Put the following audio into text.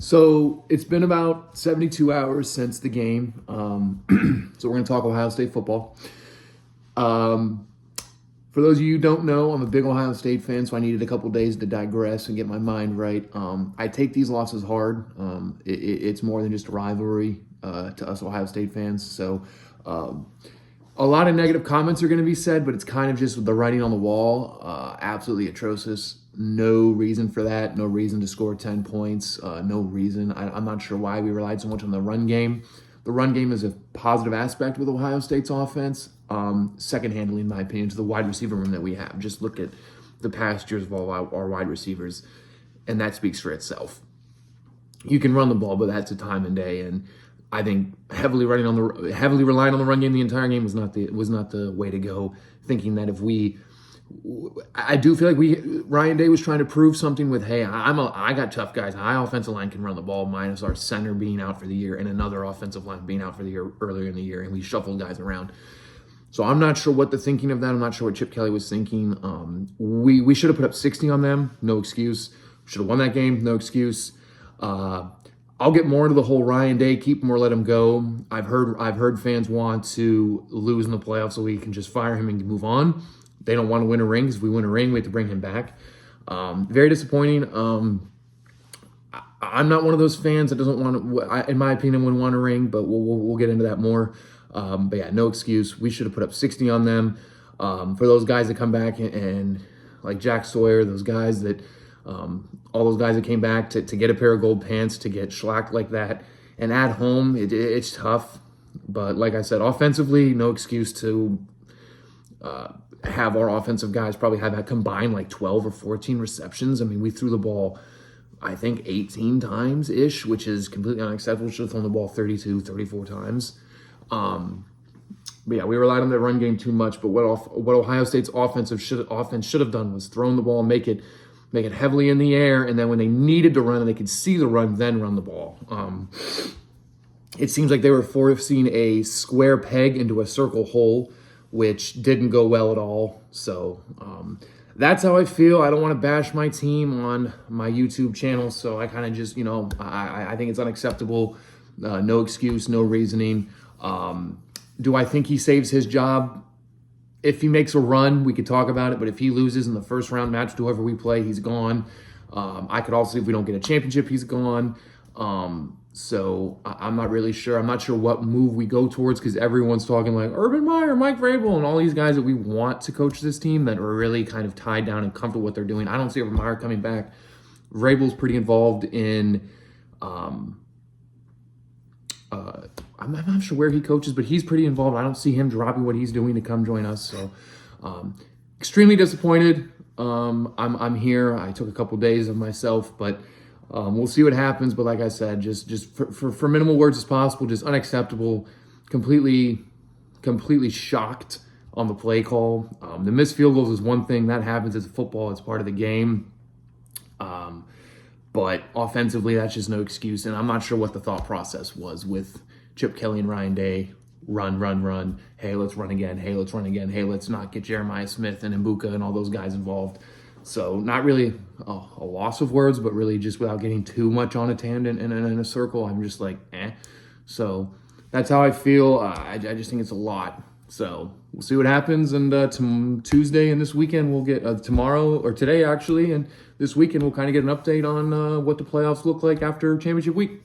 So it's been about 72 hours since the game. So we're going to talk Ohio State football. For those of you who don't know, I'm a big Ohio State fan, so I needed a couple days to digress and get my mind right. I take these losses hard. It's more than just a rivalry to us Ohio State fans. So a lot of negative comments are going to be said, but it's kind of just the writing on the wall. Absolutely atrocious. No reason for that. No reason to score 10 points. No reason. I'm not sure why we relied so much on the run game. The run game is a positive aspect with Ohio State's offense. Second-handedly, in my opinion, to the wide receiver room that we have. Just look at the past years of all our wide receivers, and that speaks for itself. You can run the ball, but that's a time and day. And I think heavily relying on the run game the entire game was not the way to go. Thinking that I do feel like Ryan Day was trying to prove something with, hey, I got tough guys. My offensive line can run the ball, minus our center being out for the year and another offensive line being out for the year earlier in the year, and we shuffled guys around. So I'm not sure what the thinking of that. I'm not sure what Chip Kelly was thinking. We should have put up 60 on them, no excuse. Should have won that game, no excuse. I'll get more into the whole Ryan Day, keep him or let him go. I've heard fans want to lose in the playoffs so we can just fire him and move on. They don't want to win a ring, because if we win a ring, we have to bring him back. Very disappointing. I'm not one of those fans that doesn't want to, in my opinion, wouldn't want a ring, but we'll get into that more. But yeah, no excuse. We should have put up 60 on them. For those guys that come back and like Jack Sawyer, those guys that, all those guys that came back to get a pair of gold pants, to get shellacked like that, and at home, it's tough. But like I said, offensively, no excuse to have our offensive guys probably have that combined like 12 or 14 receptions. I mean, we threw the ball, I think, 18 times-ish, which is completely unacceptable. Should have thrown the ball 32, 34 times. But yeah, we relied on the run game too much. But what Ohio State's offense should have done was thrown the ball, make it heavily in the air, and then when they needed to run and they could see the run, then run the ball. It seems like they were forcing a square peg into a circle hole, which didn't go well at all. So that's how I feel. I don't want to bash my team on my YouTube channel, so I kind of just, I think it's unacceptable. No excuse, no reasoning. Do I think he saves his job? If he makes a run, we could talk about it, but if he loses in the first round match to whoever we play, he's gone. I could also, if we don't get a championship, he's gone. So I'm not really sure. I'm not sure what move we go towards, because everyone's talking like Urban Meyer, Mike Vrabel, and all these guys that we want to coach this team that are really kind of tied down and comfortable with what they're doing. I don't see Urban Meyer coming back. Vrabel's pretty involved in, I'm not sure where he coaches, but he's pretty involved. I don't see him dropping what he's doing to come join us. So extremely disappointed. I'm here. I took a couple days of myself, but we'll see what happens. But like I said, just for minimal words as possible, just unacceptable. Completely shocked on the play call. The missed field goals is one thing. That happens. It's football. It's part of the game. But offensively, that's just no excuse. And I'm not sure what the thought process was with Chip Kelly and Ryan Day. Run. Hey, let's run again. Hey, let's run again. Hey, let's not get Jeremiah Smith and Mbuka and all those guys involved. So not really a loss of words, but really just without getting too much on a tangent and in a circle, I'm just like, eh. So that's how I feel. I just think it's a lot. So we'll see what happens. And Tuesday and this weekend, we'll get tomorrow or today, actually. And this weekend, we'll kind of get an update on what the playoffs look like after championship week.